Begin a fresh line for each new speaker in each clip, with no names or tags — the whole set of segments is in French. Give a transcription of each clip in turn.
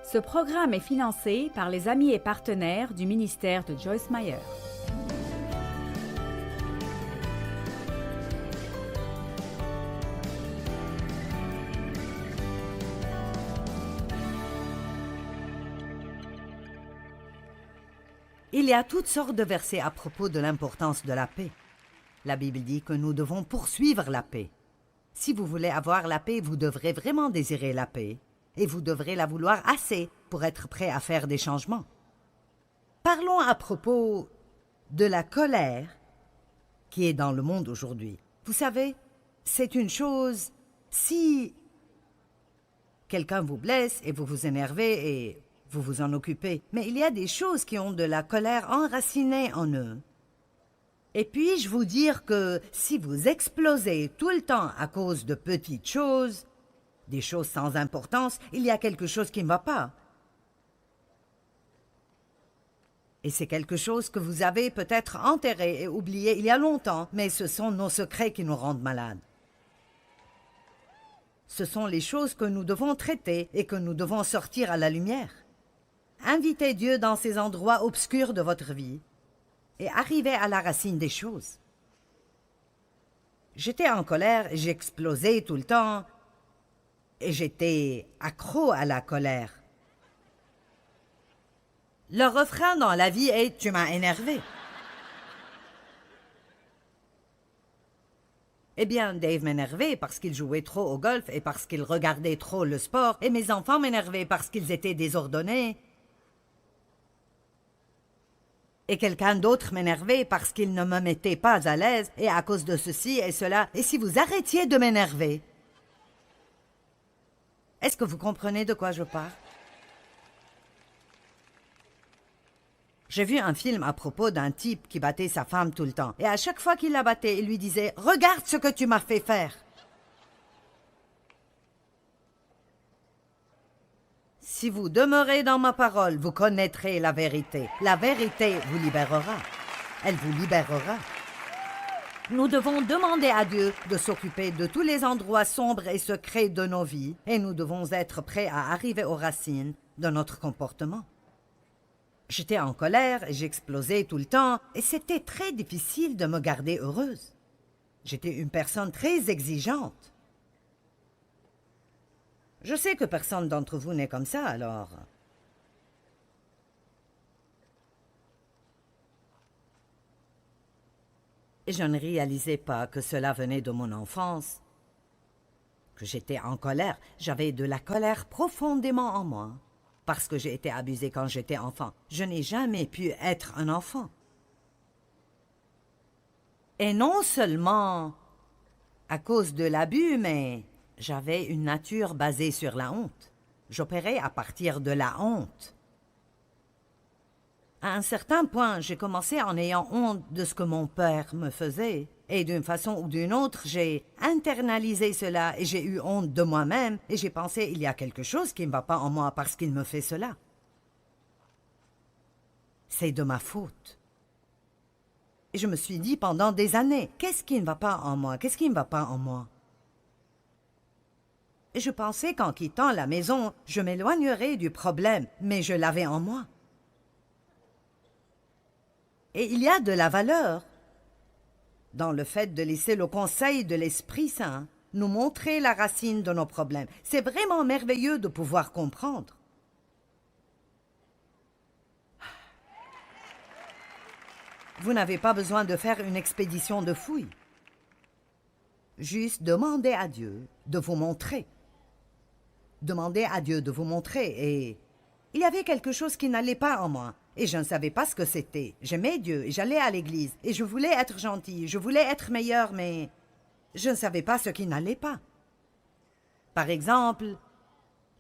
Ce programme est financé par les amis et partenaires du ministère de Joyce Meyer.
Il y a toutes sortes de versets à propos de l'importance de la paix. La Bible dit que nous devons poursuivre la paix. Si vous voulez avoir la paix, vous devrez vraiment désirer la paix, et vous devrez la vouloir assez pour être prêt à faire des changements. Parlons à propos de la colère qui est dans le monde aujourd'hui. Vous savez, c'est une chose, si quelqu'un vous blesse et vous vous énervez et vous vous en occupez, mais il y a des choses qui ont de la colère enracinée en eux. Et puis-je vous dire que si vous explosez tout le temps à cause de petites choses, des choses sans importance, il y a quelque chose qui ne va pas. Et c'est quelque chose que vous avez peut-être enterré et oublié il y a longtemps, mais ce sont nos secrets qui nous rendent malades. Ce sont les choses que nous devons traiter et que nous devons sortir à la lumière. Invitez Dieu dans ces endroits obscurs de votre vie et arrivez à la racine des choses. J'étais en colère, j'explosais tout le temps et j'étais accro à la colère. Le refrain dans la vie est « Tu m'as énervé ». Eh bien, Dave m'énervait parce qu'il jouait trop au golf et parce qu'il regardait trop le sport, et mes enfants m'énervaient parce qu'ils étaient désordonnés. Et quelqu'un d'autre m'énervait parce qu'il ne me mettait pas à l'aise, et à cause de ceci et cela. Et si vous arrêtiez de m'énerver, est-ce que vous comprenez de quoi je parle? J'ai vu un film à propos d'un type qui battait sa femme tout le temps. Et à chaque fois qu'il la battait, il lui disait « Regarde ce que tu m'as fait faire !» Si vous demeurez dans ma parole, vous connaîtrez la vérité. La vérité vous libérera. Elle vous libérera. Nous devons demander à Dieu de s'occuper de tous les endroits sombres et secrets de nos vies, et nous devons être prêts à arriver aux racines de notre comportement. J'étais en colère, j'explosais tout le temps, et c'était très difficile de me garder heureuse. J'étais une personne très exigeante. Je sais que personne d'entre vous n'est comme ça, alors. Et je ne réalisais pas que cela venait de mon enfance, que j'étais en colère. J'avais de la colère profondément en moi, parce que j'ai été abusée quand j'étais enfant. Je n'ai jamais pu être un enfant. Et non seulement à cause de l'abus, mais j'avais une nature basée sur la honte. J'opérais à partir de la honte. À un certain point, j'ai commencé en ayant honte de ce que mon père me faisait. Et d'une façon ou d'une autre, j'ai internalisé cela et j'ai eu honte de moi-même. Et j'ai pensé, il y a quelque chose qui ne va pas en moi parce qu'il me fait cela. C'est de ma faute. Et je me suis dit pendant des années, qu'est-ce qui ne va pas en moi? Qu'est-ce qui ne va pas en moi? Et je pensais qu'en quittant la maison, je m'éloignerais du problème, mais je l'avais en moi. Et il y a de la valeur dans le fait de laisser le conseil de l'Esprit Saint nous montrer la racine de nos problèmes. C'est vraiment merveilleux de pouvoir comprendre. Vous n'avez pas besoin de faire une expédition de fouilles. Juste demandez à Dieu de vous montrer. Demandez à Dieu de vous montrer. Et il y avait quelque chose qui n'allait pas en moi. Et je ne savais pas ce que c'était. J'aimais Dieu et j'allais à l'église. Et je voulais être gentille, je voulais être meilleure, mais je ne savais pas ce qui n'allait pas. Par exemple,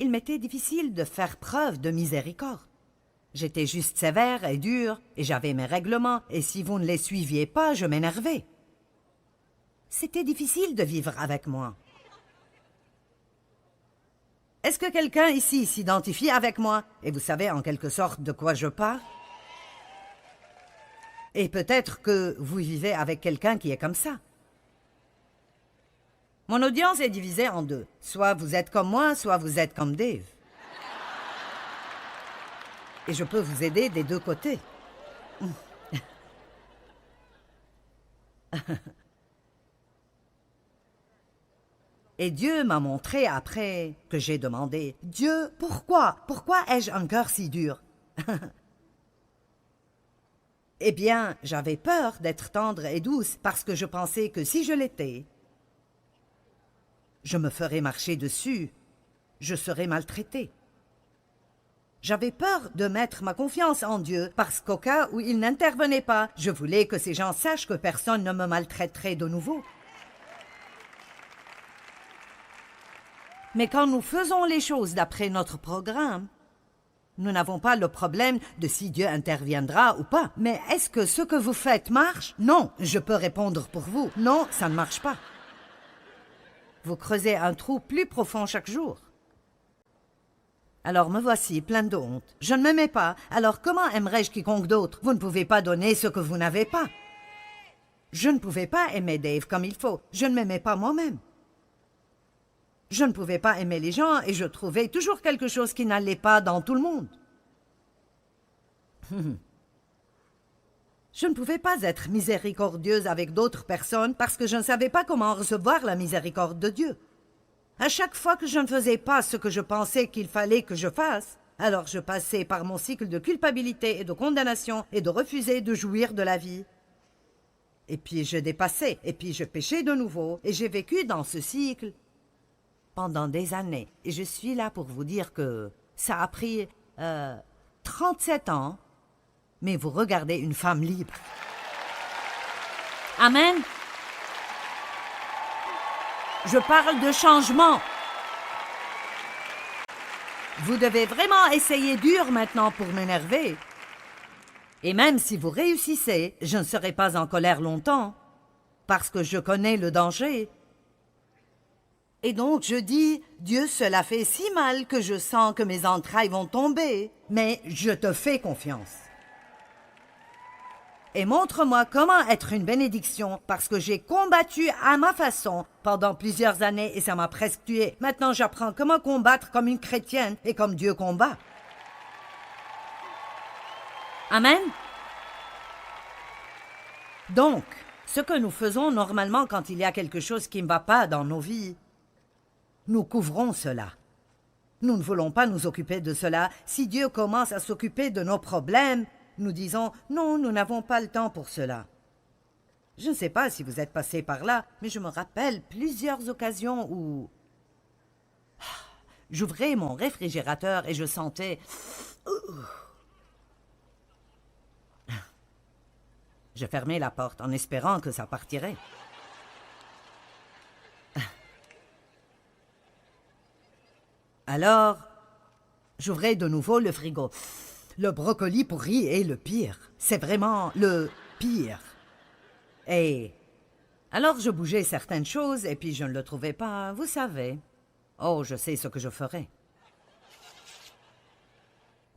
il m'était difficile de faire preuve de miséricorde. J'étais juste sévère et dure, et j'avais mes règlements, et si vous ne les suiviez pas, je m'énervais. C'était difficile de vivre avec moi. Est-ce que quelqu'un ici s'identifie avec moi? Et vous savez en quelque sorte de quoi je parle? Et peut-être que vous vivez avec quelqu'un qui est comme ça. Mon audience est divisée en deux. Soit vous êtes comme moi, soit vous êtes comme Dave. Et je peux vous aider des deux côtés. Et Dieu m'a montré après que j'ai demandé, « Dieu, pourquoi? Pourquoi ai-je un cœur si dur? » Eh bien, j'avais peur d'être tendre et douce parce que je pensais que si je l'étais, je me ferais marcher dessus, je serais maltraitée. J'avais peur de mettre ma confiance en Dieu parce qu'au cas où il n'intervenait pas, je voulais que ces gens sachent que personne ne me maltraiterait de nouveau. Mais quand nous faisons les choses d'après notre programme, nous n'avons pas le problème de si Dieu interviendra ou pas. Mais est-ce que ce que vous faites marche? Non, je peux répondre pour vous. Non, ça ne marche pas. Vous creusez un trou plus profond chaque jour. Alors me voici, pleine de honte. Je ne m'aimais pas, alors comment aimerais-je quiconque d'autre? Vous ne pouvez pas donner ce que vous n'avez pas. Je ne pouvais pas aimer Dave comme il faut. Je ne m'aimais pas moi-même. Je ne pouvais pas aimer les gens et je trouvais toujours quelque chose qui n'allait pas dans tout le monde. Je ne pouvais pas être miséricordieuse avec d'autres personnes parce que je ne savais pas comment recevoir la miséricorde de Dieu. À chaque fois que je ne faisais pas ce que je pensais qu'il fallait que je fasse, alors je passais par mon cycle de culpabilité et de condamnation et de refuser de jouir de la vie. Et puis je dépassais, et puis je péchais de nouveau, et j'ai vécu dans ce cycle pendant des années. Et je suis là pour vous dire que ça a pris 37 ans, mais vous regardez une femme libre. Amen. Je parle de changement. Vous devez vraiment essayer dur maintenant pour m'énerver. Et même si vous réussissez, je ne serai pas en colère longtemps, parce que je connais le danger. Et donc je dis, Dieu, cela fait si mal que je sens que mes entrailles vont tomber, mais je te fais confiance. Et montre-moi comment être une bénédiction, parce que j'ai combattu à ma façon pendant plusieurs années et ça m'a presque tué. Maintenant, j'apprends comment combattre comme une chrétienne et comme Dieu combat. Amen. Donc, ce que nous faisons normalement quand il y a quelque chose qui ne va pas dans nos vies, nous couvrons cela. Nous ne voulons pas nous occuper de cela. Si Dieu commence à s'occuper de nos problèmes, nous disons « Non, nous n'avons pas le temps pour cela ». Je ne sais pas si vous êtes passé par là, mais je me rappelle plusieurs occasions où j'ouvrais mon réfrigérateur et je sentais... Je fermais la porte en espérant que ça partirait. Alors, j'ouvrais de nouveau le frigo. Le brocoli pourri est le pire. C'est vraiment le pire. Et alors je bougeais certaines choses et puis je ne le trouvais pas, vous savez. Oh, je sais ce que je ferai.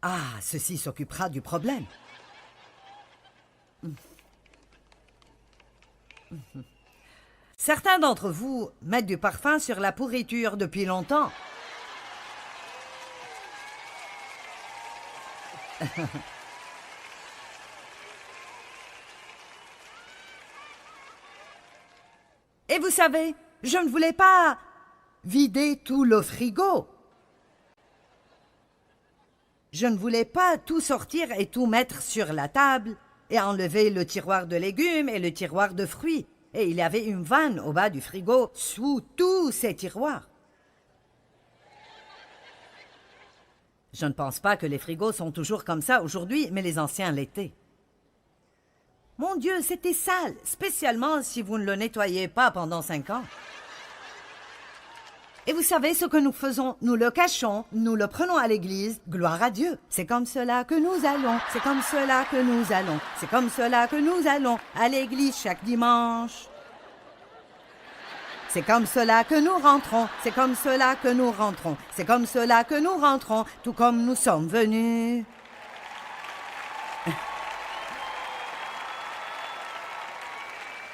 Ah, ceci s'occupera du problème. Certains d'entre vous mettent du parfum sur la pourriture depuis longtemps. Et vous savez, je ne voulais pas vider tout le frigo. Je ne voulais pas tout sortir et tout mettre sur la table et enlever le tiroir de légumes et le tiroir de fruits. Et il y avait une vanne au bas du frigo sous tous ces tiroirs. Je ne pense pas que les frigos sont toujours comme ça aujourd'hui, mais les anciens l'étaient. Mon Dieu, c'était sale, spécialement si vous ne le nettoyez pas pendant 5 ans. Et vous savez ce que nous faisons? Nous le cachons, nous le prenons à l'église, gloire à Dieu. C'est comme cela que nous allons, c'est comme cela que nous allons, c'est comme cela que nous allons à l'église chaque dimanche. C'est comme cela que nous rentrons, c'est comme cela que nous rentrons, c'est comme cela que nous rentrons, tout comme nous sommes venus.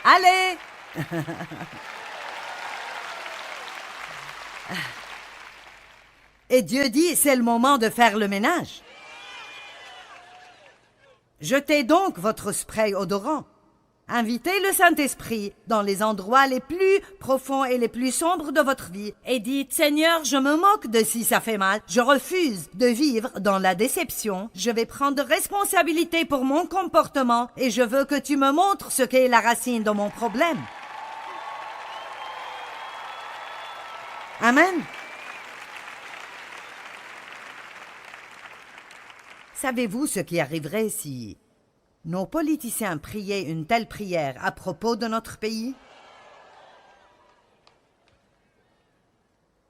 Allez! Et Dieu dit, c'est le moment de faire le ménage. Jetez donc votre spray odorant. Invitez le Saint-Esprit dans les endroits les plus profonds et les plus sombres de votre vie et dites « Seigneur, je me moque de si ça fait mal. Je refuse de vivre dans la déception. Je vais prendre responsabilité pour mon comportement et je veux que tu me montres ce qu'est la racine de mon problème. » Amen. Savez-vous ce qui arriverait si nos politiciens priaient une telle prière à propos de notre pays?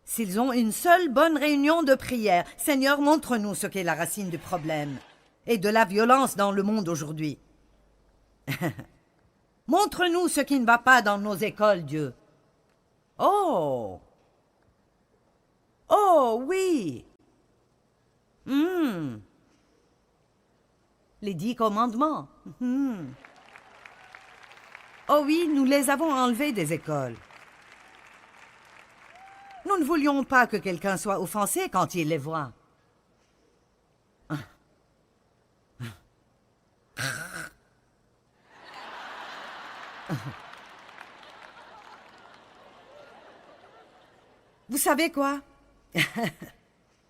S'ils ont une seule bonne réunion de prière, « Seigneur, montre-nous ce qu'est la racine du problème et de la violence dans le monde aujourd'hui. » Montre-nous ce qui ne va pas dans nos écoles, Dieu. Oh! Oh, oui! Les 10 commandements. Oh oui, nous les avons enlevés des écoles. Nous ne voulions pas que quelqu'un soit offensé quand il les voit. Vous savez quoi?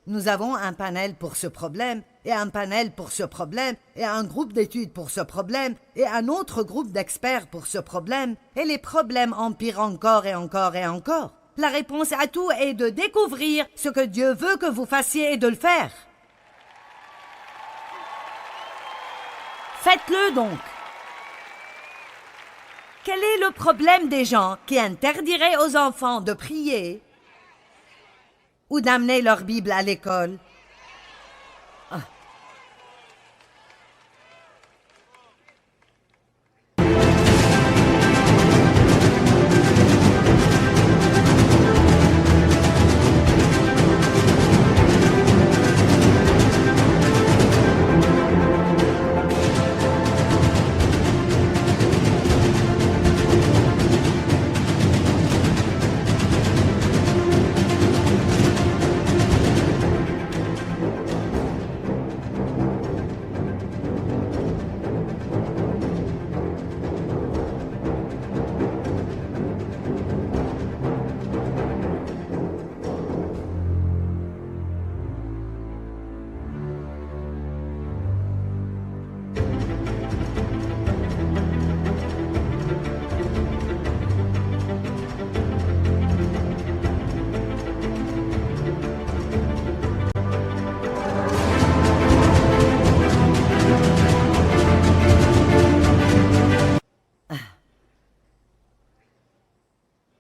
Nous avons un panel pour ce problème, et un panel pour ce problème, et un groupe d'études pour ce problème, et un autre groupe d'experts pour ce problème, et les problèmes empirent encore et encore et encore. La réponse à tout est de découvrir ce que Dieu veut que vous fassiez et de le faire. Faites-le donc. Quel est le problème des gens qui interdiraient aux enfants de prier ou d'amener leur Bible à l'école?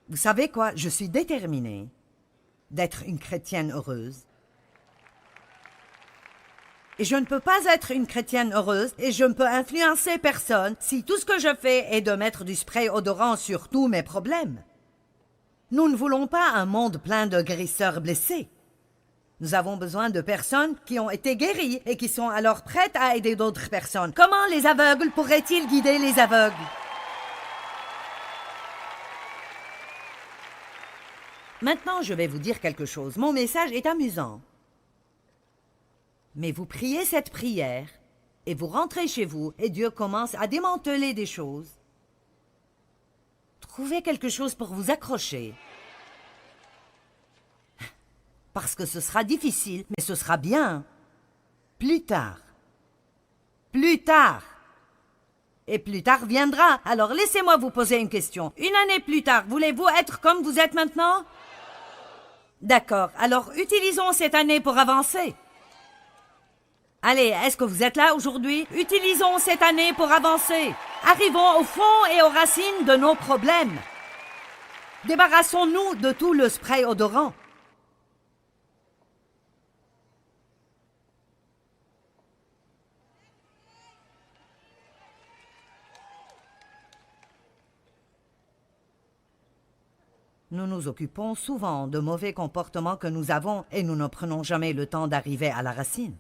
Vous savez quoi? Je suis déterminée d'être une chrétienne heureuse. Et je ne peux pas être une chrétienne heureuse et je ne peux influencer personne si tout ce que je fais est de mettre du spray odorant sur tous mes problèmes. Nous ne voulons pas un monde plein de guérisseurs blessés. Nous avons besoin de personnes qui ont été guéries et qui sont alors prêtes à aider d'autres personnes. Comment les aveugles pourraient-ils guider les aveugles? Maintenant, je vais vous dire quelque chose. Mon message est amusant. Mais vous priez cette prière et vous rentrez chez vous et Dieu commence à démanteler des choses. Trouvez quelque chose pour vous accrocher. Parce que ce sera difficile, mais ce sera bien. Plus tard. Plus tard. Et plus tard viendra. Alors laissez-moi vous poser une question. Une année plus tard, voulez-vous être comme vous êtes maintenant? D'accord, alors utilisons cette année pour avancer. Allez, est-ce que vous êtes là aujourd'hui? Utilisons cette année pour avancer. Arrivons au fond et aux racines de nos problèmes. Débarrassons-nous de tout le spray odorant. Nous nous occupons souvent de mauvais comportements que nous avons et nous ne prenons jamais le temps d'arriver à la racine.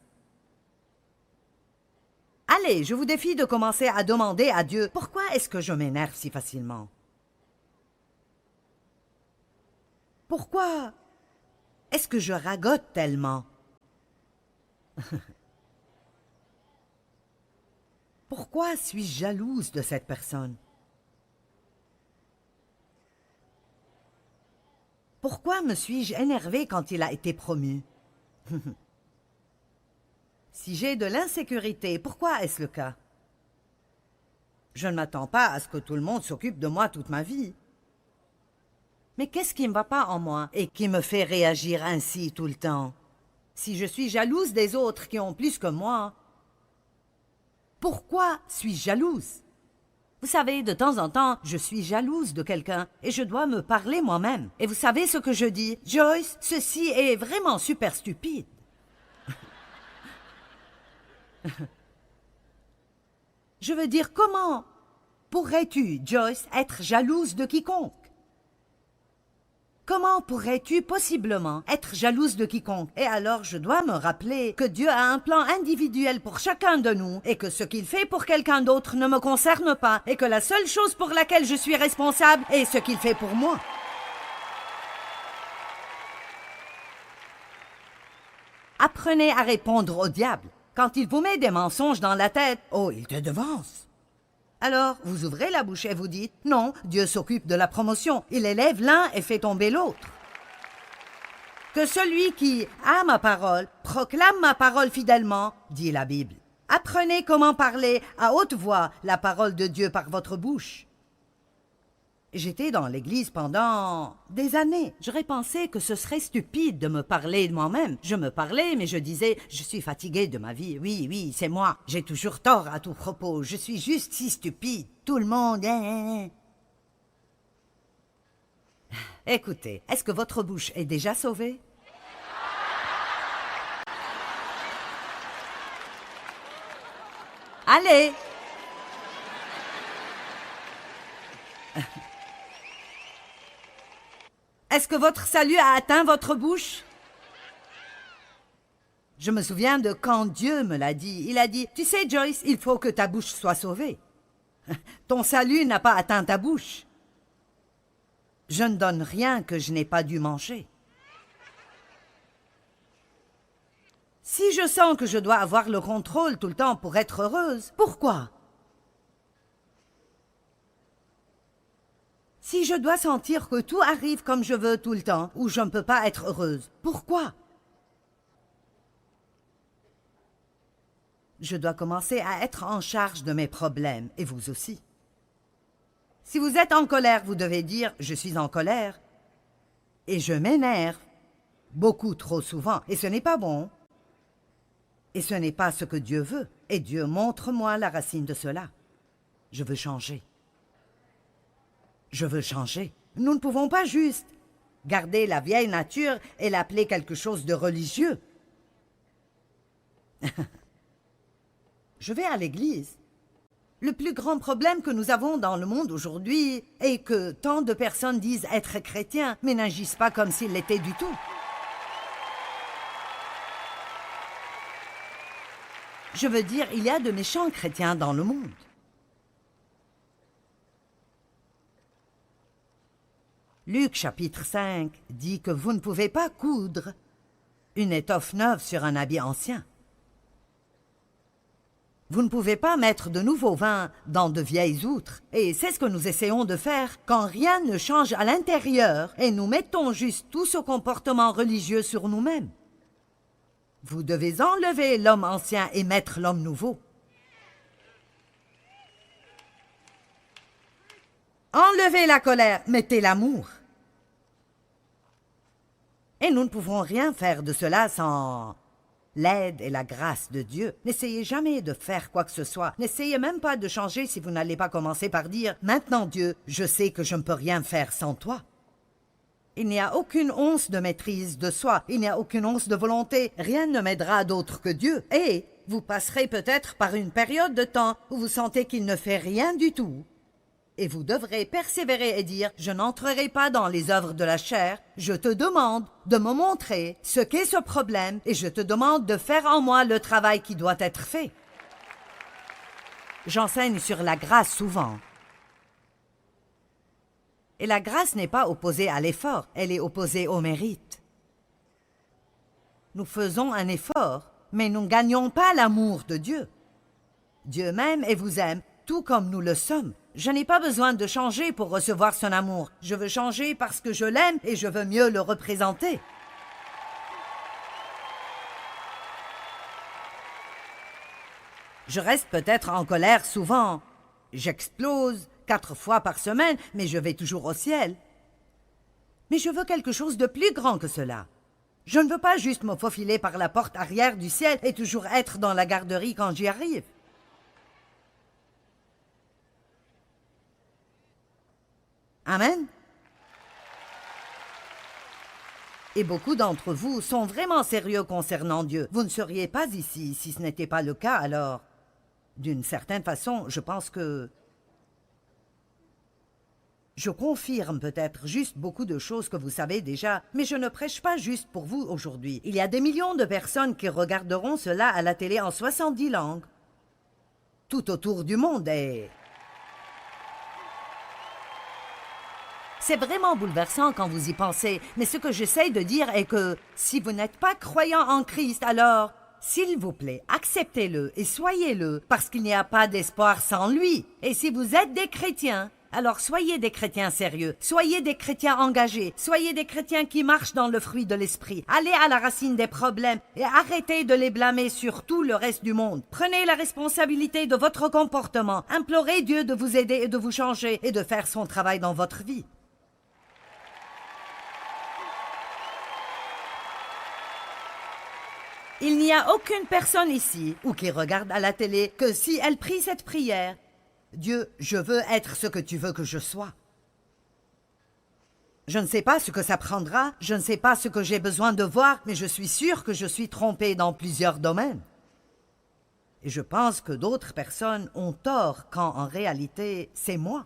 Allez, je vous défie de commencer à demander à Dieu « Pourquoi est-ce que je m'énerve si facilement? Pourquoi est-ce que je ragote tellement? » Pourquoi suis-je jalouse de cette personne? Pourquoi me suis-je énervée quand il a été promu? Si j'ai de l'insécurité, pourquoi est-ce le cas? Je ne m'attends pas à ce que tout le monde s'occupe de moi toute ma vie. Mais qu'est-ce qui ne va pas en moi et qui me fait réagir ainsi tout le temps? Si je suis jalouse des autres qui ont plus que moi, pourquoi suis-je jalouse? Vous savez, de temps en temps, je suis jalouse de quelqu'un et je dois me parler moi-même. Et vous savez ce que je dis? Joyce, ceci est vraiment super stupide. Je veux dire, comment pourrais-tu, Joyce, être jalouse de quiconque? Comment pourrais-tu possiblement être jalouse de quiconque? Et alors je dois me rappeler que Dieu a un plan individuel pour chacun de nous et que ce qu'il fait pour quelqu'un d'autre ne me concerne pas et que la seule chose pour laquelle je suis responsable est ce qu'il fait pour moi. Apprenez à répondre au diable. Quand il vous met des mensonges dans la tête, oh, il te devance. Alors, vous ouvrez la bouche et vous dites, non, Dieu s'occupe de la promotion, il élève l'un et fait tomber l'autre. Que celui qui a ma parole proclame ma parole fidèlement, dit la Bible. Apprenez comment parler à haute voix la parole de Dieu par votre bouche. J'étais dans l'église pendant des années. J'aurais pensé que ce serait stupide de me parler de moi-même. Je me parlais, mais je disais, je suis fatiguée de ma vie. Oui, oui, c'est moi. J'ai toujours tort à tout propos. Je suis juste si stupide. Tout le monde... Écoutez, est-ce que votre bouche est déjà sauvée? Allez! Est-ce que votre salut a atteint votre bouche? Je me souviens de quand Dieu me l'a dit. Il a dit, tu sais Joyce, il faut que ta bouche soit sauvée. Ton salut n'a pas atteint ta bouche. Je ne donne rien que je n'ai pas dû manger. Si je sens que je dois avoir le contrôle tout le temps pour être heureuse, pourquoi? Si je dois sentir que tout arrive comme je veux tout le temps, ou je ne peux pas être heureuse, pourquoi? Je dois commencer à être en charge de mes problèmes, et vous aussi. Si vous êtes en colère, vous devez dire « je suis en colère » et « je m'énerve » beaucoup trop souvent, et ce n'est pas bon. Et ce n'est pas ce que Dieu veut, et Dieu montre-moi la racine de cela. Je veux changer. Je veux changer. Nous ne pouvons pas juste garder la vieille nature et l'appeler quelque chose de religieux. Je vais à l'église. Le plus grand problème que nous avons dans le monde aujourd'hui est que tant de personnes disent être chrétiens, mais n'agissent pas comme s'ils l'étaient du tout. Je veux dire, il y a de méchants chrétiens dans le monde. Luc chapitre 5 dit que vous ne pouvez pas coudre une étoffe neuve sur un habit ancien. Vous ne pouvez pas mettre de nouveau vin dans de vieilles outres. Et c'est ce que nous essayons de faire quand rien ne change à l'intérieur et nous mettons juste tout ce comportement religieux sur nous-mêmes. Vous devez enlever l'homme ancien et mettre l'homme nouveau. Enlevez la colère, mettez l'amour. Et nous ne pouvons rien faire de cela sans l'aide et la grâce de Dieu. N'essayez jamais de faire quoi que ce soit. N'essayez même pas de changer si vous n'allez pas commencer par dire « Maintenant Dieu, je sais que je ne peux rien faire sans toi. » Il n'y a aucune once de maîtrise de soi, il n'y a aucune once de volonté. Rien ne m'aidera d'autre que Dieu. Et vous passerez peut-être par une période de temps où vous sentez qu'il ne fait rien du tout. Et vous devrez persévérer et dire « Je n'entrerai pas dans les œuvres de la chair. Je te demande de me montrer ce qu'est ce problème et je te demande de faire en moi le travail qui doit être fait. » J'enseigne sur la grâce souvent. Et la grâce n'est pas opposée à l'effort, elle est opposée au mérite. Nous faisons un effort, mais nous ne gagnons pas l'amour de Dieu. Dieu m'aime et vous aime, tout comme nous le sommes. Je n'ai pas besoin de changer pour recevoir son amour. Je veux changer parce que je l'aime et je veux mieux le représenter. Je reste peut-être en colère souvent. J'explose 4 fois par semaine, mais je vais toujours au ciel. Mais je veux quelque chose de plus grand que cela. Je ne veux pas juste me faufiler par la porte arrière du ciel et toujours être dans la garderie quand j'y arrive. Amen. Et beaucoup d'entre vous sont vraiment sérieux concernant Dieu. Vous ne seriez pas ici si ce n'était pas le cas, alors, d'une certaine façon, je pense que je confirme peut-être juste beaucoup de choses que vous savez déjà, mais je ne prêche pas juste pour vous aujourd'hui. Il y a des millions de personnes qui regarderont cela à la télé en 70 langues, tout autour du monde, et c'est vraiment bouleversant quand vous y pensez, mais ce que j'essaie de dire est que si vous n'êtes pas croyant en Christ, alors, s'il vous plaît, acceptez-le et soyez-le, parce qu'il n'y a pas d'espoir sans lui. Et si vous êtes des chrétiens, alors soyez des chrétiens sérieux, soyez des chrétiens engagés, soyez des chrétiens qui marchent dans le fruit de l'esprit. Allez à la racine des problèmes et arrêtez de les blâmer sur tout le reste du monde. Prenez la responsabilité de votre comportement, implorez Dieu de vous aider et de vous changer et de faire son travail dans votre vie. Il n'y a aucune personne ici ou qui regarde à la télé que si elle prie cette prière, Dieu, je veux être ce que tu veux que je sois. Je ne sais pas ce que ça prendra, je ne sais pas ce que j'ai besoin de voir, mais je suis sûre que je suis trompée dans plusieurs domaines. Et je pense que d'autres personnes ont tort quand en réalité c'est moi.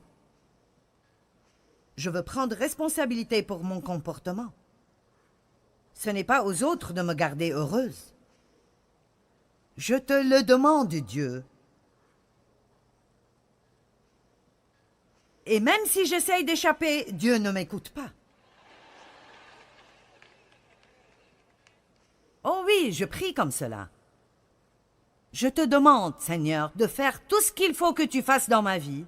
Je veux prendre responsabilité pour mon comportement. Ce n'est pas aux autres de me garder heureuse. Je te le demande, Dieu. Et même si j'essaye d'échapper, Dieu ne m'écoute pas. Oh oui, je prie comme cela. Je te demande, Seigneur, de faire tout ce qu'il faut que tu fasses dans ma vie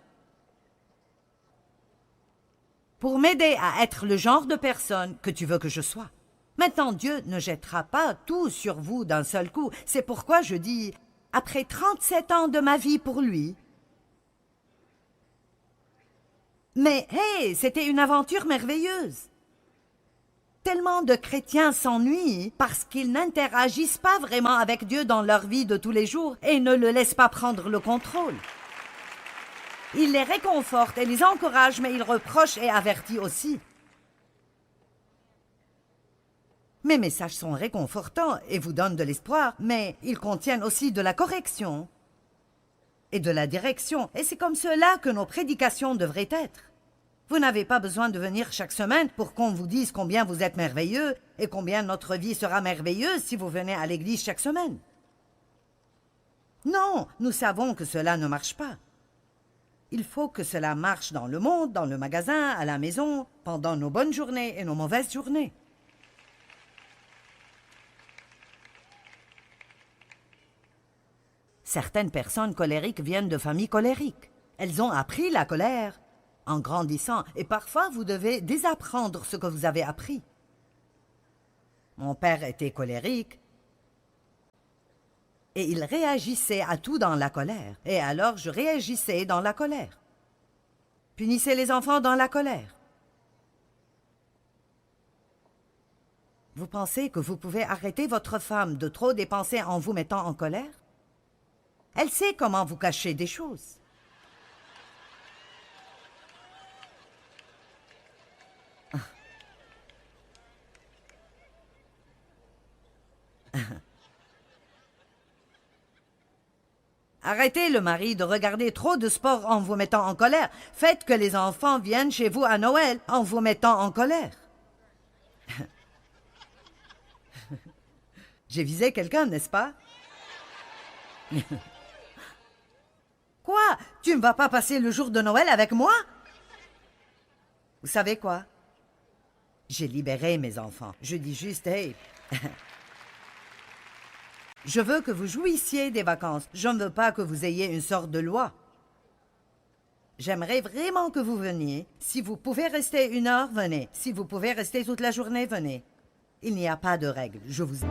pour m'aider à être le genre de personne que tu veux que je sois. Maintenant, Dieu ne jettera pas tout sur vous d'un seul coup. C'est pourquoi je dis, après 37 ans de ma vie pour lui, mais hey, c'était une aventure merveilleuse. Tellement de chrétiens s'ennuient parce qu'ils n'interagissent pas vraiment avec Dieu dans leur vie de tous les jours et ne le laissent pas prendre le contrôle. Il les réconforte et les encourage, mais il reproche et avertit aussi. Mes messages sont réconfortants et vous donnent de l'espoir, mais ils contiennent aussi de la correction et de la direction. Et c'est comme cela que nos prédications devraient être. Vous n'avez pas besoin de venir chaque semaine pour qu'on vous dise combien vous êtes merveilleux et combien notre vie sera merveilleuse si vous venez à l'église chaque semaine. Non, nous savons que cela ne marche pas. Il faut que cela marche dans le monde, dans le magasin, à la maison, pendant nos bonnes journées et nos mauvaises journées. Certaines personnes colériques viennent de familles colériques. Elles ont appris la colère en grandissant, et parfois vous devez désapprendre ce que vous avez appris. Mon père était colérique, et il réagissait à tout dans la colère, et alors je réagissais dans la colère. Punissez les enfants dans la colère. Vous pensez que vous pouvez arrêter votre femme de trop dépenser en vous mettant en colère? Elle sait comment vous cacher des choses. Arrêtez le mari de regarder trop de sport en vous mettant en colère. Faites que les enfants viennent chez vous à Noël en vous mettant en colère. J'ai visé quelqu'un, n'est-ce pas? Quoi? Tu ne vas pas passer le jour de Noël avec moi? Vous savez quoi? J'ai libéré mes enfants. Je dis juste, hey, Je veux que vous jouissiez des vacances. Je ne veux pas que vous ayez une sorte de loi. J'aimerais vraiment que vous veniez. Si vous pouvez rester 1 heure, venez. Si vous pouvez rester toute la journée, venez. Il n'y a pas de règles. Je vous...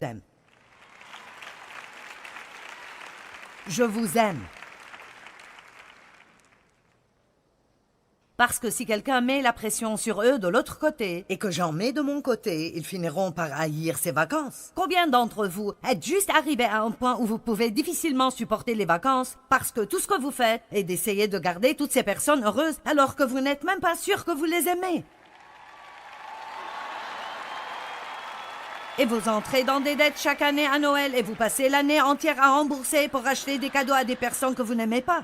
aime. Je vous aime. Parce que si quelqu'un met la pression sur eux de l'autre côté et que j'en mets de mon côté, ils finiront par haïr ces vacances. Combien d'entre vous êtes juste arrivés à un point où vous pouvez difficilement supporter les vacances parce que tout ce que vous faites est d'essayer de garder toutes ces personnes heureuses alors que vous n'êtes même pas sûr que vous les aimez? Et vous entrez dans des dettes chaque année à Noël et vous passez l'année entière à rembourser pour acheter des cadeaux à des personnes que vous n'aimez pas.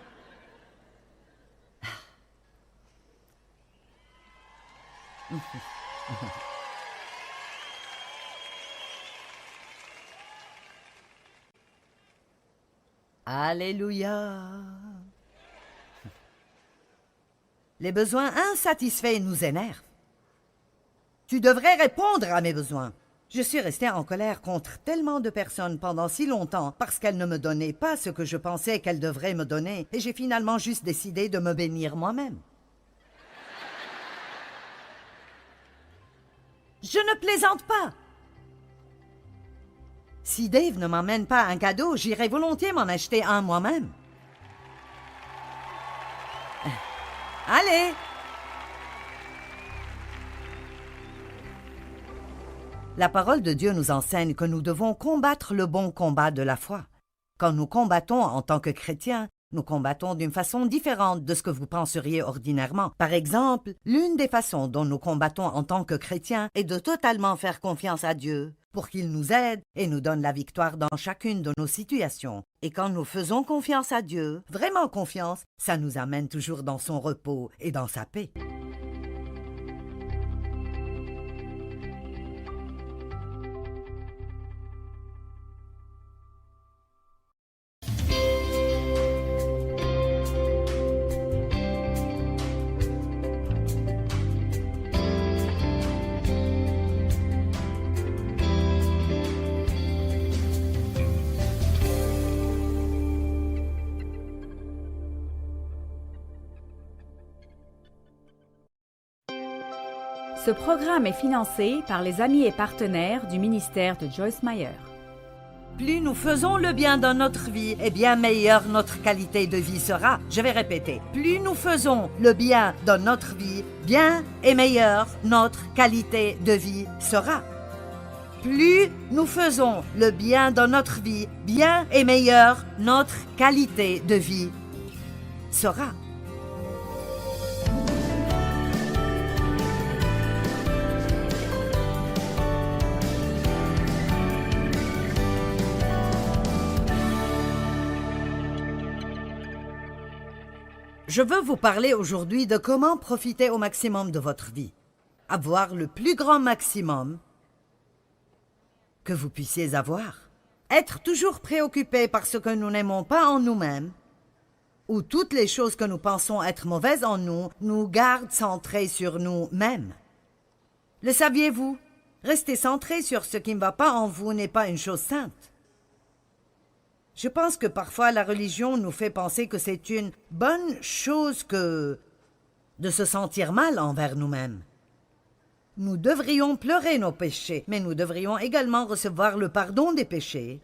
Alléluia. Les besoins insatisfaits nous énervent. Tu devrais répondre à mes besoins. Je suis restée en colère contre tellement de personnes pendant si longtemps parce qu'elles ne me donnaient pas ce que je pensais qu'elles devraient me donner et j'ai finalement juste décidé de me bénir moi-même. Je ne plaisante pas. Si Dave ne m'emmène pas un cadeau, j'irai volontiers m'en acheter un moi-même. Allez! La parole de Dieu nous enseigne que nous devons combattre le bon combat de la foi. Quand nous combattons en tant que chrétiens, nous combattons d'une façon différente de ce que vous penseriez ordinairement. Par exemple, l'une des façons dont nous combattons en tant que chrétiens est de totalement faire confiance à Dieu pour qu'il nous aide et nous donne la victoire dans chacune de nos situations. Et quand nous faisons confiance à Dieu, vraiment confiance, ça nous amène toujours dans son repos et dans sa paix.
Ce programme est financé par les amis et partenaires du ministère de Joyce Meyer.
Plus nous faisons le bien dans notre vie, et bien meilleure notre qualité de vie sera. Je vais répéter. Plus nous faisons le bien dans notre vie, bien et meilleure notre qualité de vie sera. Plus nous faisons le bien dans notre vie, bien et meilleure notre qualité de vie sera. Je veux vous parler aujourd'hui de comment profiter au maximum de votre vie. Avoir le plus grand maximum que vous puissiez avoir. Être toujours préoccupé par ce que nous n'aimons pas en nous-mêmes, ou toutes les choses que nous pensons être mauvaises en nous, nous gardent centrés sur nous-mêmes. Le saviez-vous? Rester centré sur ce qui ne va pas en vous n'est pas une chose sainte. Je pense que parfois la religion nous fait penser que c'est une bonne chose que de se sentir mal envers nous-mêmes. Nous devrions pleurer nos péchés, mais nous devrions également recevoir le pardon des péchés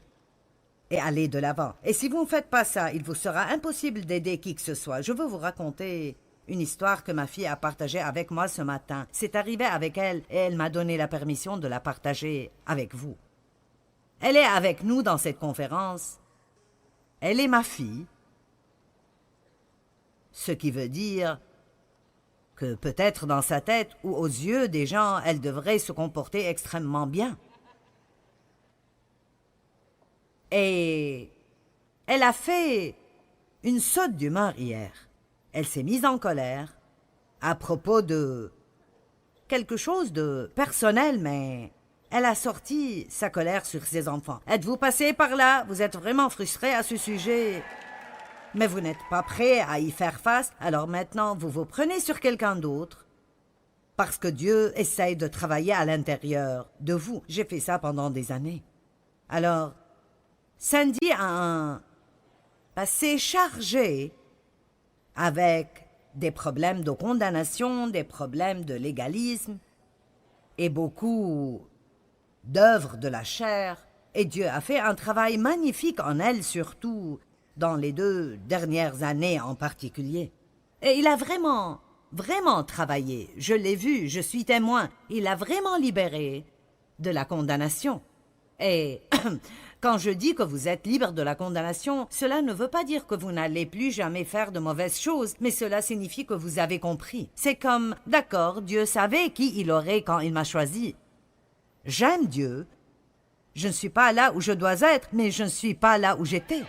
et allez de l'avant. Et si vous ne faites pas ça, il vous sera impossible d'aider qui que ce soit. Je veux vous raconter une histoire que ma fille a partagée avec moi ce matin. C'est arrivé avec elle et elle m'a donné la permission de la partager avec vous. Elle est avec nous dans cette conférence. Elle est ma fille. Ce qui veut dire que peut-être dans sa tête ou aux yeux des gens, elle devrait se comporter extrêmement bien. Et elle a fait une saute d'humeur hier. Elle s'est mise en colère à propos de quelque chose de personnel, mais elle a sorti sa colère sur ses enfants. Êtes-vous passé par là? Vous êtes vraiment frustré à ce sujet? Mais vous n'êtes pas prêt à y faire face, alors maintenant vous vous prenez sur quelqu'un d'autre. Parce que Dieu essaye de travailler à l'intérieur de vous. J'ai fait ça pendant des années. Alors, Sandy a un passé chargé avec des problèmes de condamnation, des problèmes de légalisme et beaucoup d'œuvres de la chair. Et Dieu a fait un travail magnifique en elle, surtout dans les 2 dernières années en particulier. Et il a vraiment travaillé. Je l'ai vu, je suis témoin. Il a vraiment libéré de la condamnation. Et quand je dis que vous êtes libre de la condamnation, cela ne veut pas dire que vous n'allez plus jamais faire de mauvaises choses, mais cela signifie que vous avez compris. C'est comme, d'accord, Dieu savait qui il aurait quand il m'a choisi. J'aime Dieu. Je ne suis pas là où je dois être, mais je ne suis pas là où j'étais.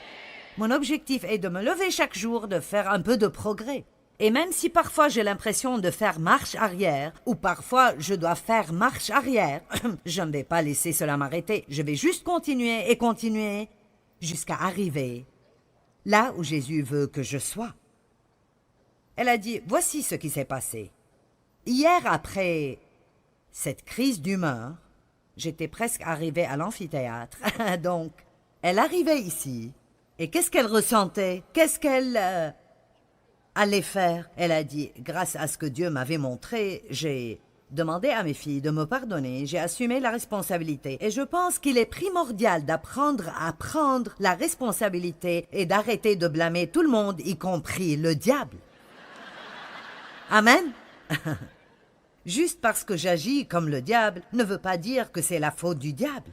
Mon objectif est de me lever chaque jour, de faire un peu de progrès. Et même si parfois j'ai l'impression de faire marche arrière, ou parfois je dois faire marche arrière, je ne vais pas laisser cela m'arrêter. Je vais juste continuer et continuer jusqu'à arriver là où Jésus veut que je sois. Elle a dit, voici ce qui s'est passé. Hier, après cette crise d'humeur, j'étais presque arrivée à l'amphithéâtre. Donc, elle arrivait ici. Et qu'est-ce qu'elle ressentait? Qu'est-ce qu'elle allait faire? Elle a dit, grâce à ce que Dieu m'avait montré, j'ai demandé à mes filles de me pardonner, j'ai assumé la responsabilité. Et je pense qu'il est primordial d'apprendre à prendre la responsabilité et d'arrêter de blâmer tout le monde, y compris le diable. Amen? Juste parce que j'agis comme le diable ne veut pas dire que c'est la faute du diable.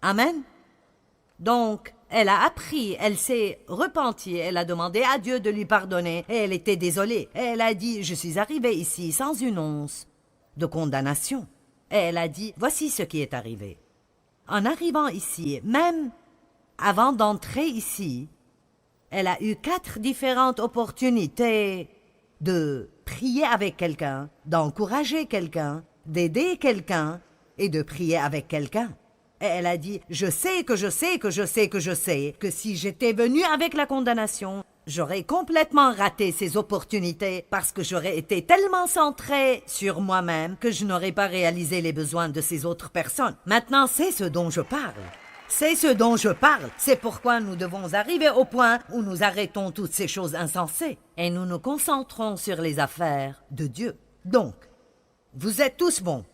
Amen? Donc, elle a appris, elle s'est repentie, elle a demandé à Dieu de lui pardonner et elle était désolée. Et elle a dit, je suis arrivée ici sans une once de condamnation. Et elle a dit, voici ce qui est arrivé. En arrivant ici, même avant d'entrer ici, elle a eu 4 différentes opportunités de prier avec quelqu'un, d'encourager quelqu'un, d'aider quelqu'un et de prier avec quelqu'un. Et elle a dit, je sais que si j'étais venue avec la condamnation, j'aurais complètement raté ces opportunités parce que j'aurais été tellement centrée sur moi-même que je n'aurais pas réalisé les besoins de ces autres personnes. Maintenant, c'est ce dont je parle. C'est ce dont je parle. C'est pourquoi nous devons arriver au point où nous arrêtons toutes ces choses insensées et nous nous concentrons sur les affaires de Dieu. Donc, vous êtes tous bons.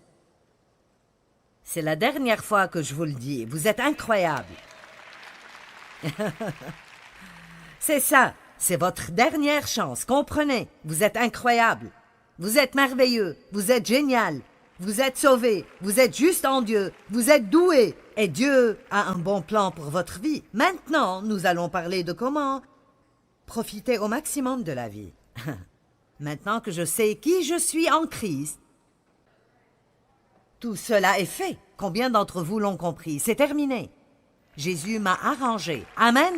C'est la dernière fois que je vous le dis. Vous êtes incroyables. C'est ça. C'est votre dernière chance. Comprenez. Vous êtes incroyables. Vous êtes merveilleux. Vous êtes génial. Vous êtes sauvés. Vous êtes juste en Dieu. Vous êtes doués. Et Dieu a un bon plan pour votre vie. Maintenant, nous allons parler de comment profiter au maximum de la vie. Maintenant que je sais qui je suis en Christ, tout cela est fait. Combien d'entre vous l'ont compris? C'est terminé. Jésus m'a arrangé. Amen?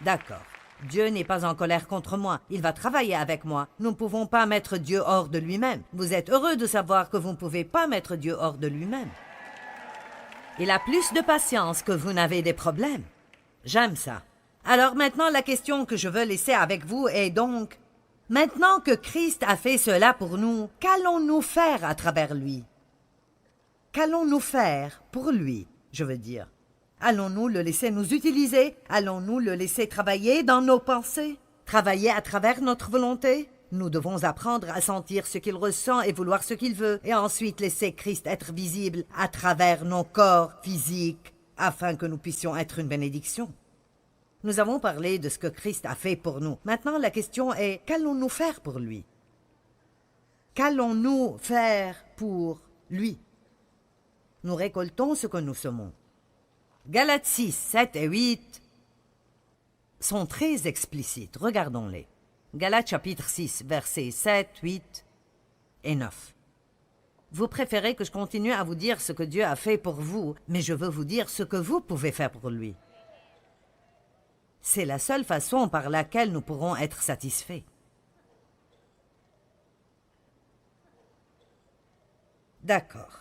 D'accord. Dieu n'est pas en colère contre moi. Il va travailler avec moi. Nous ne pouvons pas mettre Dieu hors de lui-même. Vous êtes heureux de savoir que vous ne pouvez pas mettre Dieu hors de lui-même. Il a plus de patience que vous n'avez des problèmes. J'aime ça. Alors maintenant, la question que je veux laisser avec vous est donc, maintenant que Christ a fait cela pour nous, qu'allons-nous faire à travers lui? Qu'allons-nous faire pour lui, je veux dire? Allons-nous le laisser nous utiliser? Allons-nous le laisser travailler dans nos pensées? Travailler à travers notre volonté? Nous devons apprendre à sentir ce qu'il ressent et vouloir ce qu'il veut, et ensuite laisser Christ être visible à travers nos corps physiques, afin que nous puissions être une bénédiction. Nous avons parlé de ce que Christ a fait pour nous. Maintenant, la question est, qu'allons-nous faire pour lui? Qu'allons-nous faire pour lui? Nous récoltons ce que nous semons. Galates 6, 7 et 8 sont très explicites. Regardons-les. Galates chapitre 6, versets 7, 8 et 9. Vous préférez que je continue à vous dire ce que Dieu a fait pour vous, mais je veux vous dire ce que vous pouvez faire pour lui. C'est la seule façon par laquelle nous pourrons être satisfaits. D'accord.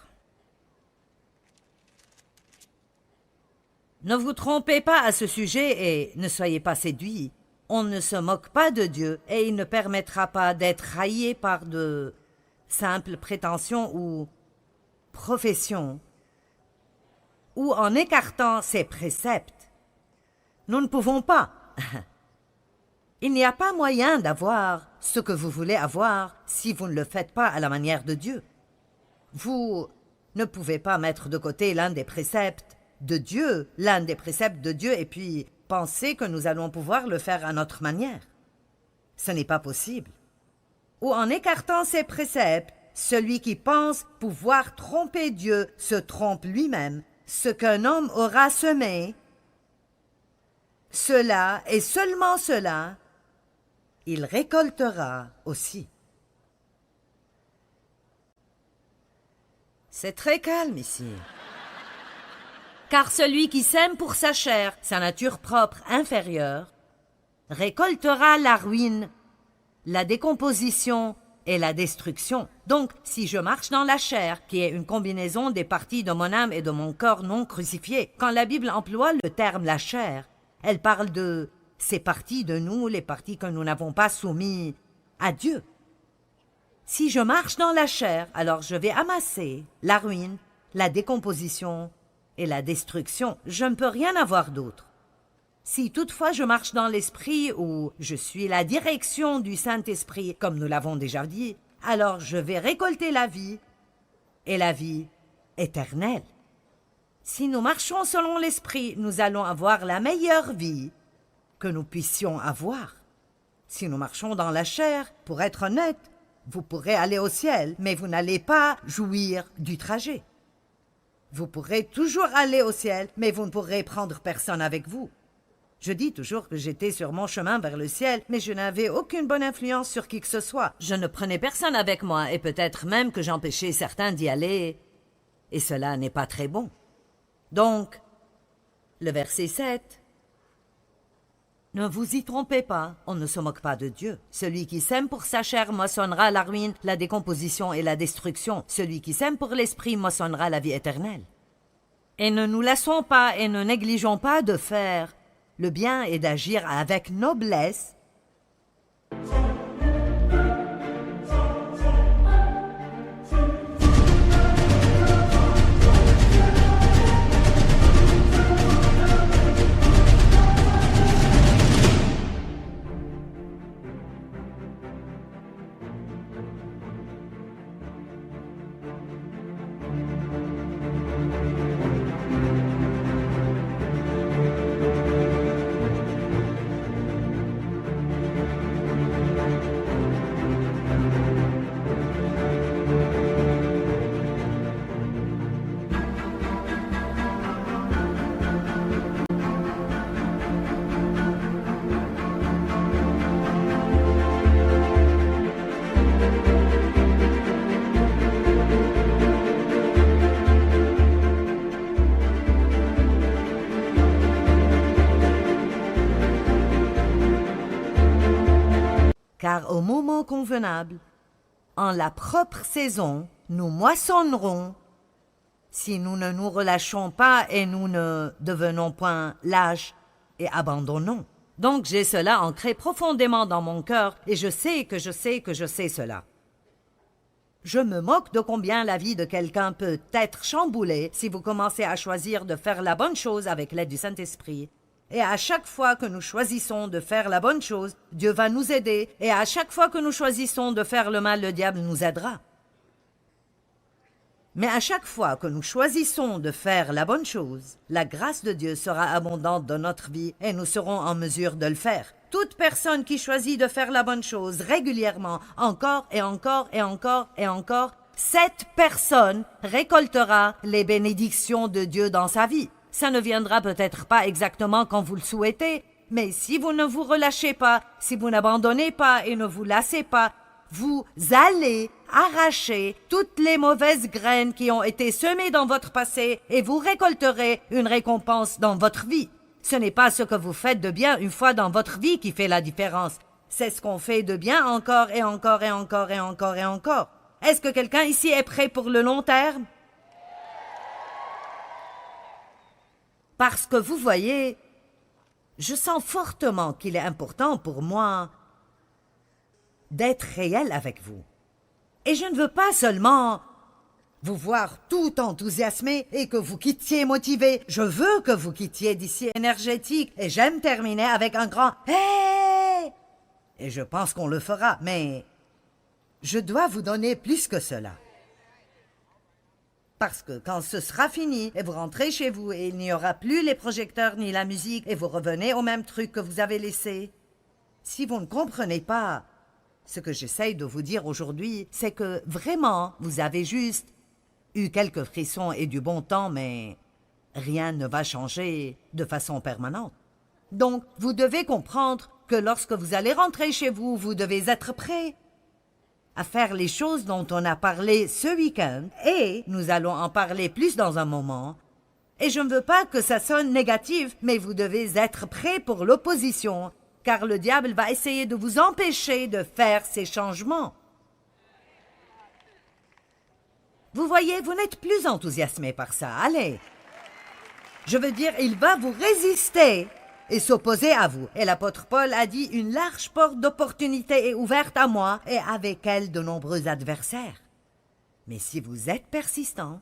Ne vous trompez pas à ce sujet et ne soyez pas séduits. On ne se moque pas de Dieu et il ne permettra pas d'être raillé par de simples prétentions ou professions ou en écartant ses préceptes. Nous ne pouvons pas. Il n'y a pas moyen d'avoir ce que vous voulez avoir si vous ne le faites pas à la manière de Dieu. Vous ne pouvez pas mettre de côté l'un des préceptes de Dieu, et puis penser que nous allons pouvoir le faire à notre manière. Ce n'est pas possible. Ou en écartant ses préceptes, celui qui pense pouvoir tromper Dieu se trompe lui-même. Ce qu'un homme aura semé, cela et seulement cela, il récoltera aussi. C'est très calme ici. Car celui qui sème pour sa chair, sa nature propre inférieure, récoltera la ruine, la décomposition et la destruction. Donc, si je marche dans la chair, qui est une combinaison des parties de mon âme et de mon corps non crucifié, quand la Bible emploie le terme « la chair », elle parle de ces parties de nous, les parties que nous n'avons pas soumises à Dieu. Si je marche dans la chair, alors je vais amasser la ruine, la décomposition et la destruction. Je ne peux rien avoir d'autre. Si toutefois je marche dans l'esprit ou je suis la direction du Saint-Esprit, comme nous l'avons déjà dit, alors je vais récolter la vie et la vie éternelle. Si nous marchons selon l'esprit, nous allons avoir la meilleure vie que nous puissions avoir. Si nous marchons dans la chair, pour être honnête, vous pourrez aller au ciel, mais vous n'allez pas jouir du trajet. Vous pourrez toujours aller au ciel, mais vous ne pourrez prendre personne avec vous. Je dis toujours que j'étais sur mon chemin vers le ciel, mais je n'avais aucune bonne influence sur qui que ce soit. Je ne prenais personne avec moi, et peut-être même que j'empêchais certains d'y aller, et cela n'est pas très bon. Donc, le verset 7. Ne vous y trompez pas, on ne se moque pas de Dieu. Celui qui sème pour sa chair moissonnera la ruine, la décomposition et la destruction. Celui qui sème pour l'esprit moissonnera la vie éternelle. Et ne nous laissons pas et ne négligeons pas de faire le bien et d'agir avec noblesse. Car au moment convenable, en la propre saison, nous moissonnerons, si nous ne nous relâchons pas et nous ne devenons point lâches et abandonnons. Donc j'ai cela ancré profondément dans mon cœur et je sais cela. Je me moque de combien la vie de quelqu'un peut être chamboulée si vous commencez à choisir de faire la bonne chose avec l'aide du Saint-Esprit. Et à chaque fois que nous choisissons de faire la bonne chose, Dieu va nous aider. Et à chaque fois que nous choisissons de faire le mal, le diable nous aidera. Mais à chaque fois que nous choisissons de faire la bonne chose, la grâce de Dieu sera abondante dans notre vie et nous serons en mesure de le faire. Toute personne qui choisit de faire la bonne chose régulièrement, encore et encore et encore et encore, cette personne récoltera les bénédictions de Dieu dans sa vie. Ça ne viendra peut-être pas exactement quand vous le souhaitez, mais si vous ne vous relâchez pas, si vous n'abandonnez pas et ne vous lassez pas, vous allez arracher toutes les mauvaises graines qui ont été semées dans votre passé et vous récolterez une récompense dans votre vie. Ce n'est pas ce que vous faites de bien une fois dans votre vie qui fait la différence. C'est ce qu'on fait de bien encore et encore et encore et encore et encore. Est-ce que quelqu'un ici est prêt pour le long terme? Parce que vous voyez, je sens fortement qu'il est important pour moi d'être réel avec vous. Et je ne veux pas seulement vous voir tout enthousiasmé et que vous quittiez motivé. Je veux que vous quittiez d'ici énergétique. Et j'aime terminer avec un grand « Hey !» Et je pense qu'on le fera, mais je dois vous donner plus que cela. Parce que quand ce sera fini et vous rentrez chez vous et il n'y aura plus les projecteurs ni la musique et vous revenez au même truc que vous avez laissé, si vous ne comprenez pas ce que j'essaye de vous dire aujourd'hui, c'est que vraiment, vous avez juste eu quelques frissons et du bon temps, mais rien ne va changer de façon permanente. Donc, vous devez comprendre que lorsque vous allez rentrer chez vous, vous devez être prêt à faire les choses dont on a parlé ce week-end, et nous allons en parler plus dans un moment. Et je ne veux pas que ça sonne négatif, mais vous devez être prêt pour l'opposition, car le diable va essayer de vous empêcher de faire ces changements. Vous voyez, vous n'êtes plus enthousiasmé par ça, allez. Je veux dire, il va vous résister et s'opposer à vous. Et l'apôtre Paul a dit, une large porte d'opportunité est ouverte à moi et avec elle de nombreux adversaires. Mais si vous êtes persistant,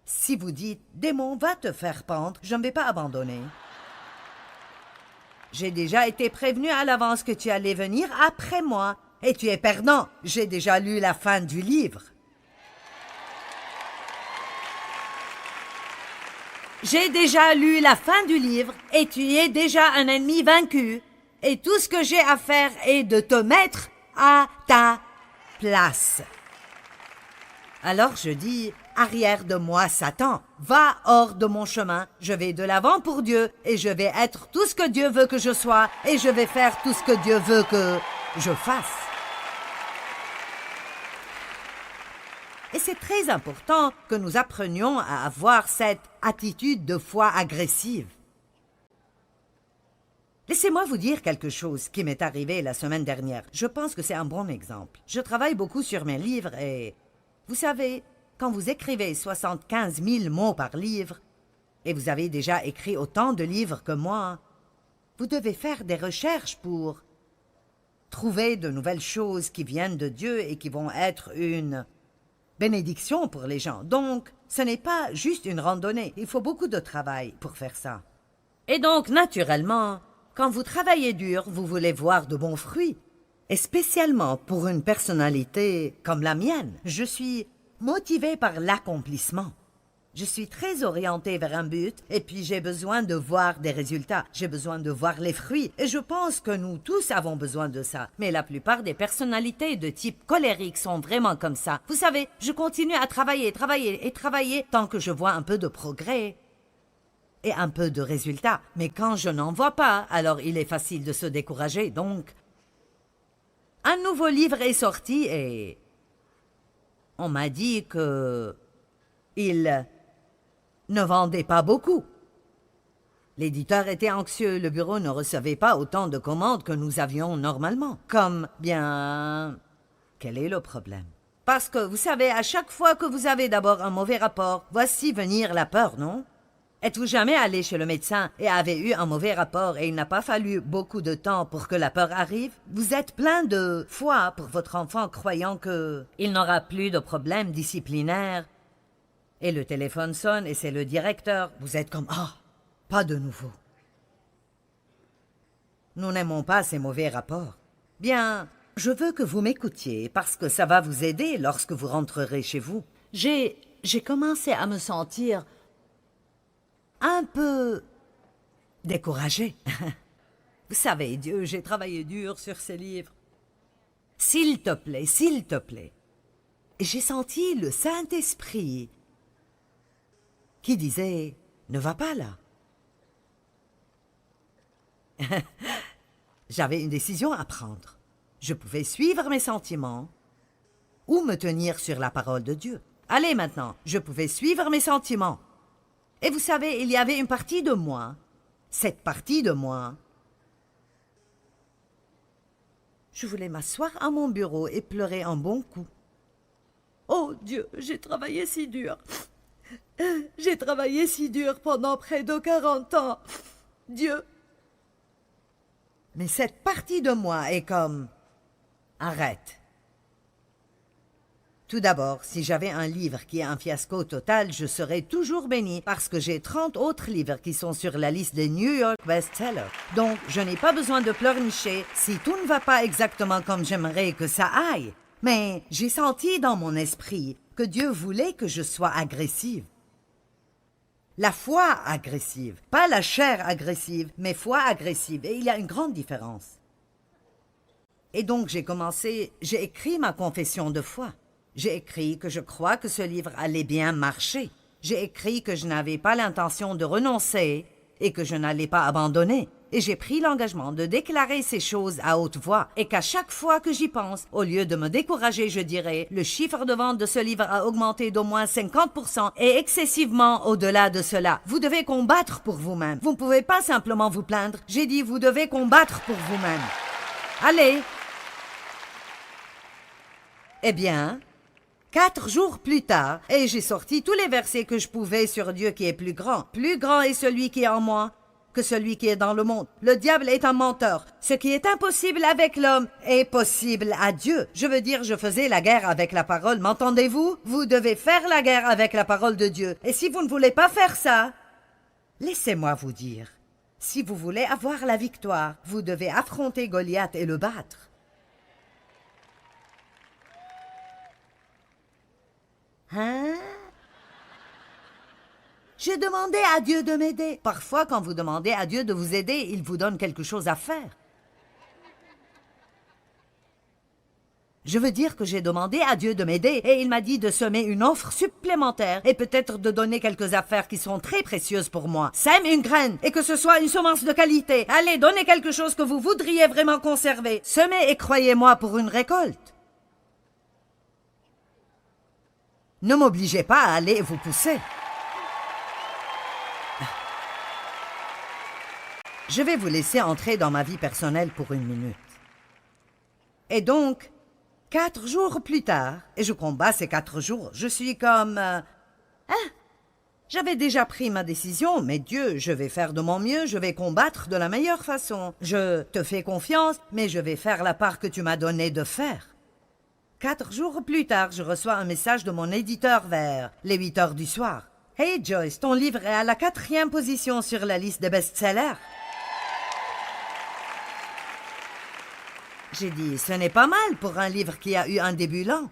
si vous dites, démon va te faire pendre, je ne vais pas abandonner. J'ai déjà été prévenu à l'avance que tu allais venir après moi et tu es perdant. J'ai déjà lu la fin du livre. J'ai déjà lu la fin du livre et tu es déjà un ennemi vaincu. Et tout ce que j'ai à faire est de te mettre à ta place. Alors je dis, arrière de moi, Satan, va hors de mon chemin. Je vais de l'avant pour Dieu et je vais être tout ce que Dieu veut que je sois et je vais faire tout ce que Dieu veut que je fasse. Et c'est très important que nous apprenions à avoir cette attitude de foi agressive. Laissez-moi vous dire quelque chose qui m'est arrivé la semaine dernière. Je pense que c'est un bon exemple. Je travaille beaucoup sur mes livres et, vous savez, quand vous écrivez 75 000 mots par livre, et vous avez déjà écrit autant de livres que moi, vous devez faire des recherches pour trouver de nouvelles choses qui viennent de Dieu et qui vont être une bénédiction pour les gens. Donc, ce n'est pas juste une randonnée. Il faut beaucoup de travail pour faire ça. Et donc, naturellement, quand vous travaillez dur, vous voulez voir de bons fruits. Et spécialement pour une personnalité comme la mienne, je suis motivée par l'accomplissement. Je suis très orientée vers un but et puis j'ai besoin de voir des résultats. J'ai besoin de voir les fruits et je pense que nous tous avons besoin de ça. Mais la plupart des personnalités de type colérique sont vraiment comme ça. Vous savez, je continue à travailler tant que je vois un peu de progrès et un peu de résultats. Mais quand je n'en vois pas, alors il est facile de se décourager. Donc, un nouveau livre est sorti et on m'a dit que il ne vendait pas beaucoup. L'éditeur était anxieux, le bureau ne recevait pas autant de commandes que nous avions normalement. Comme, bien, quel est le problème? Parce que, vous savez, à chaque fois que vous avez d'abord un mauvais rapport, voici venir la peur, non? Êtes-vous jamais allé chez le médecin et avez eu un mauvais rapport et il n'a pas fallu beaucoup de temps pour que la peur arrive? Vous êtes plein de foi pour votre enfant croyant qu'il n'aura plus de problèmes disciplinaires. Et le téléphone sonne et c'est le directeur. Vous êtes comme « Ah, pas de nouveau ». Nous n'aimons pas ces mauvais rapports. Bien, je veux que vous m'écoutiez parce que ça va vous aider lorsque vous rentrerez chez vous. J'ai j'ai commencé à me sentir un peu découragée. Vous savez, Dieu, j'ai travaillé dur sur ces livres. S'il te plaît, s'il te plaît. Et j'ai senti le Saint-Esprit qui disait, ne va pas là. J'avais une décision à prendre. Je pouvais suivre mes sentiments ou me tenir sur la parole de Dieu. Allez maintenant, je pouvais suivre mes sentiments. Et vous savez, il y avait une partie de moi, cette partie de moi. Je voulais m'asseoir à mon bureau et pleurer un bon coup. Oh Dieu, j'ai travaillé si dur. J'ai travaillé si dur pendant près de 40 ans. Dieu. Mais cette partie de moi est comme... Arrête. Tout d'abord, si j'avais un livre qui est un fiasco total, je serais toujours bénie parce que j'ai 30 autres livres qui sont sur la liste des New York best-sellers. Donc, je n'ai pas besoin de pleurnicher si tout ne va pas exactement comme j'aimerais que ça aille. Mais j'ai senti dans mon esprit que Dieu voulait que je sois agressive. La foi agressive, pas la chair agressive, mais foi agressive. Et il y a une grande différence. Et donc j'ai écrit ma confession de foi. J'ai écrit que je crois que ce livre allait bien marcher. J'ai écrit que je n'avais pas l'intention de renoncer et que je n'allais pas abandonner. Et j'ai pris l'engagement de déclarer ces choses à haute voix et qu'à chaque fois que j'y pense, au lieu de me décourager, je dirais « Le chiffre de vente de ce livre a augmenté d'au moins 50% et excessivement au-delà de cela. Vous devez combattre pour vous-même. Vous ne pouvez pas simplement vous plaindre. J'ai dit « Vous devez combattre pour vous-même. » Allez! Eh bien, 4 jours plus tard, et j'ai sorti tous les versets que je pouvais sur Dieu qui est plus grand. Plus grand est celui qui est en moi que celui qui est dans le monde. Le diable est un menteur. Ce qui est impossible avec l'homme est possible à Dieu. Je veux dire, je faisais la guerre avec la parole, m'entendez-vous? Vous devez faire la guerre avec la parole de Dieu. Et si vous ne voulez pas faire ça, laissez-moi vous dire, si vous voulez avoir la victoire, vous devez affronter Goliath et le battre. Hein? J'ai demandé à Dieu de m'aider. Parfois, quand vous demandez à Dieu de vous aider, il vous donne quelque chose à faire. Je veux dire que j'ai demandé à Dieu de m'aider et il m'a dit de semer une offre supplémentaire et peut-être de donner quelques affaires qui sont très précieuses pour moi. Sème une graine et que ce soit une semence de qualité. Allez, donnez quelque chose que vous voudriez vraiment conserver. Semez et croyez-moi pour une récolte. Ne m'obligez pas à aller vous pousser. Je vais vous laisser entrer dans ma vie personnelle pour une minute. Et donc, 4 jours plus tard, et je combats ces 4 jours, je suis comme... J'avais déjà pris ma décision, mais Dieu, je vais faire de mon mieux, je vais combattre de la meilleure façon. Je te fais confiance, mais je vais faire la part que tu m'as donnée de faire. 4 jours plus tard, je reçois un message de mon éditeur vers les 8 heures du soir. « Hey Joyce, ton livre est à la 4e position sur la liste des best-sellers. » J'ai dit, ce n'est pas mal pour un livre qui a eu un début lent.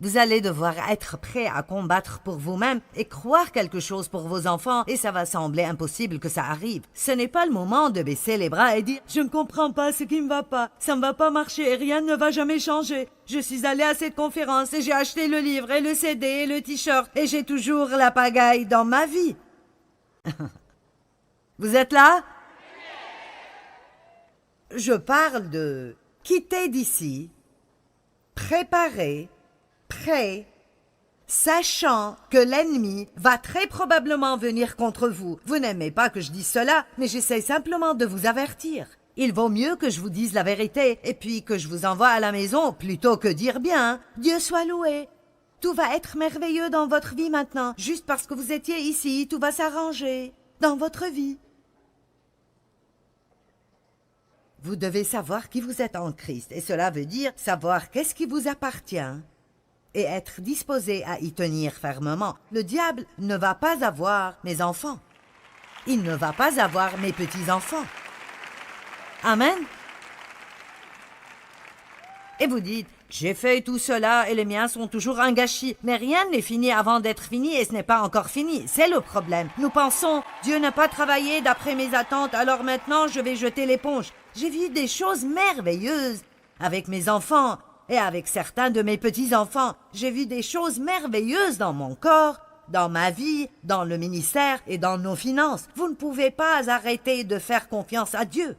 Vous allez devoir être prêt à combattre pour vous-même et croire quelque chose pour vos enfants et ça va sembler impossible que ça arrive. Ce n'est pas le moment de baisser les bras et dire « Je ne comprends pas ce qui ne va pas, ça ne va pas marcher et rien ne va jamais changer. Je suis allé à cette conférence et j'ai acheté le livre et le CD et le t-shirt et j'ai toujours la pagaille dans ma vie. » Vous êtes là? Je parle de quitter d'ici, préparer, prêt, sachant que l'ennemi va très probablement venir contre vous. Vous n'aimez pas que je dise cela, mais j'essaie simplement de vous avertir. Il vaut mieux que je vous dise la vérité et puis que je vous envoie à la maison plutôt que dire bien « Dieu soit loué ». Tout va être merveilleux dans votre vie maintenant. Juste parce que vous étiez ici, tout va s'arranger dans votre vie. Vous devez savoir qui vous êtes en Christ et cela veut dire savoir qu'est-ce qui vous appartient et être disposé à y tenir fermement. Le diable ne va pas avoir mes enfants. Il ne va pas avoir mes petits-enfants. Amen. Et vous dites, J'ai fait tout cela et les miens sont toujours un gâchis. Mais rien n'est fini avant d'être fini et ce n'est pas encore fini. C'est le problème. Nous pensons, Dieu n'a pas travaillé d'après mes attentes, alors maintenant je vais jeter l'éponge. J'ai vu des choses merveilleuses avec mes enfants et avec certains de mes petits-enfants. J'ai vu des choses merveilleuses dans mon corps, dans ma vie, dans le ministère et dans nos finances. Vous ne pouvez pas arrêter de faire confiance à Dieu.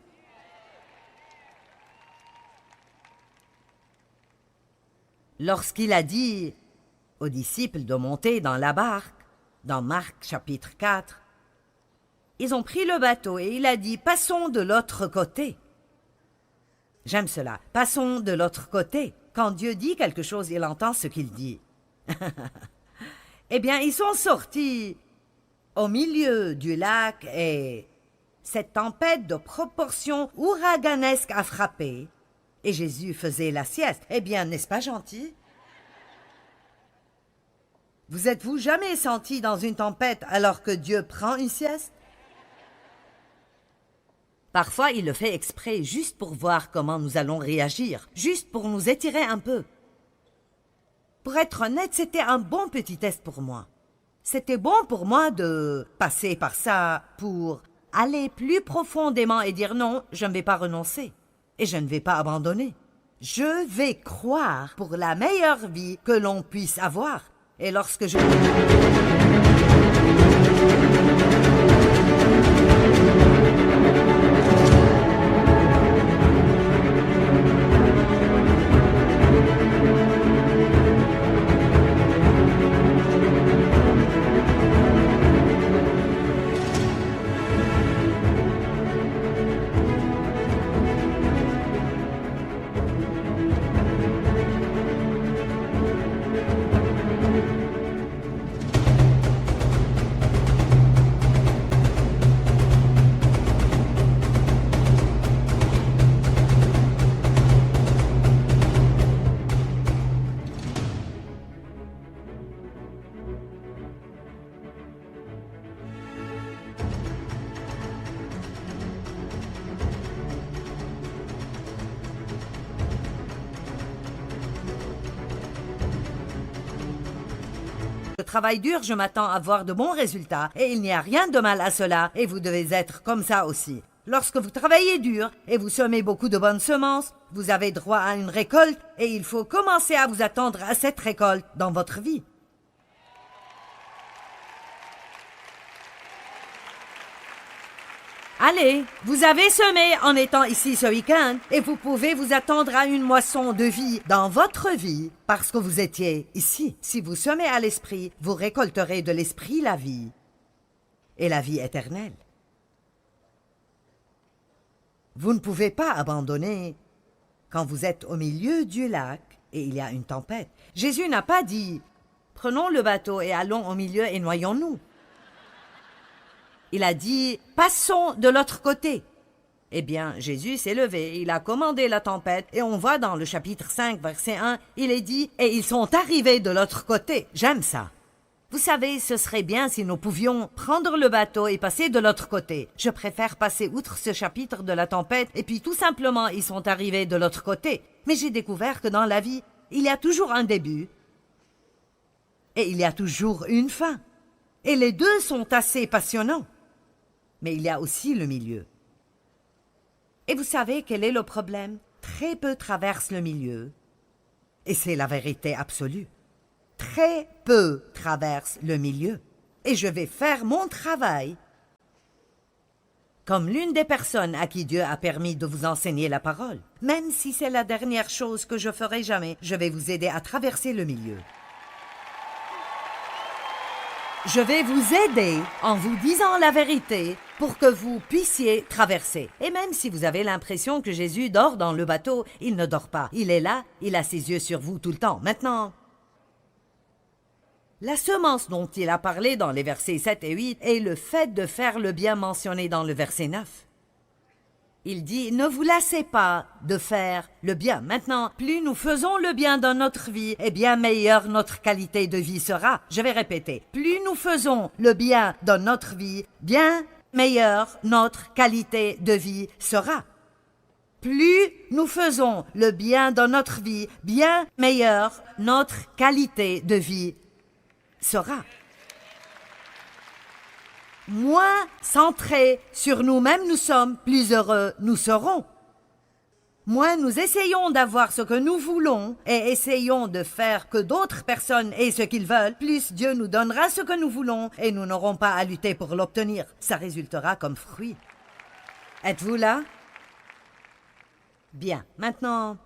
Lorsqu'il a dit aux disciples de monter dans la barque, dans Marc chapitre 4, ils ont pris le bateau et il a dit « Passons de l'autre côté ». J'aime cela, « Passons de l'autre côté ». Quand Dieu dit quelque chose, il entend ce qu'il dit. Eh bien, ils sont sortis au milieu du lac et cette tempête de proportions ouraganesques a frappé. Et Jésus faisait la sieste. Eh bien, n'est-ce pas gentil? Vous êtes-vous jamais senti dans une tempête alors que Dieu prend une sieste? Parfois, il le fait exprès, juste pour voir comment nous allons réagir, juste pour nous étirer un peu. Pour être honnête, c'était un bon petit test pour moi. C'était bon pour moi de passer par ça pour aller plus profondément et dire non, je ne vais pas renoncer. Et je ne vais pas abandonner. Je vais croire pour la meilleure vie que l'on puisse avoir. Et lorsque je... Je travaille dur, je m'attends à avoir de bons résultats et il n'y a rien de mal à cela et vous devez être comme ça aussi. Lorsque vous travaillez dur et vous semez beaucoup de bonnes semences, vous avez droit à une récolte et il faut commencer à vous attendre à cette récolte dans votre vie. Allez, vous avez semé en étant ici ce week-end et vous pouvez vous attendre à une moisson de vie dans votre vie parce que vous étiez ici. Si vous semez à l'esprit, vous récolterez de l'esprit la vie et la vie éternelle. Vous ne pouvez pas abandonner quand vous êtes au milieu du lac et il y a une tempête. Jésus n'a pas dit « Prenons le bateau et allons au milieu et noyons-nous ». Il a dit « Passons de l'autre côté ». Eh bien, Jésus s'est levé, il a commandé la tempête, et on voit dans le chapitre 5, verset 1, il est dit « Et ils sont arrivés de l'autre côté ». J'aime ça. Vous savez, ce serait bien si nous pouvions prendre le bateau et passer de l'autre côté. Je préfère passer outre ce chapitre de la tempête, et puis tout simplement, ils sont arrivés de l'autre côté. Mais j'ai découvert que dans la vie, il y a toujours un début, et il y a toujours une fin. Et les deux sont assez passionnants. Mais il y a aussi le milieu. Et vous savez quel est le problème? Très peu traversent le milieu. Et c'est la vérité absolue. Très peu traversent le milieu. Et je vais faire mon travail comme l'une des personnes à qui Dieu a permis de vous enseigner la parole. Même si c'est la dernière chose que je ferai jamais, je vais vous aider à traverser le milieu. Je vais vous aider en vous disant la vérité pour que vous puissiez traverser. Et même si vous avez l'impression que Jésus dort dans le bateau, il ne dort pas. Il est là, il a ses yeux sur vous tout le temps. Maintenant, la semence dont il a parlé dans les versets 7 et 8 est le fait de faire le bien mentionné dans le verset 9. Il dit « Ne vous lassez pas de faire le bien. Maintenant, plus nous faisons le bien dans notre vie, et bien meilleure notre qualité de vie sera. » Je vais répéter. Plus nous faisons le bien dans notre vie, bien meilleure notre qualité de vie sera. plus nous faisons le bien dans notre vie, bien meilleure notre qualité de vie sera. Moins centrés sur nous-mêmes nous sommes, plus heureux nous serons. Moins nous essayons d'avoir ce que nous voulons et essayons de faire que d'autres personnes aient ce qu'ils veulent, plus Dieu nous donnera ce que nous voulons et nous n'aurons pas à lutter pour l'obtenir. Ça résultera comme fruit. Êtes-vous là? Bien, maintenant,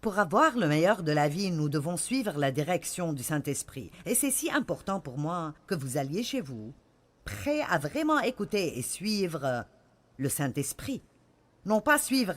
pour avoir le meilleur de la vie, nous devons suivre la direction du Saint-Esprit. Et c'est si important pour moi que vous alliez chez vous, prêts à vraiment écouter et suivre le Saint-Esprit. Non pas suivre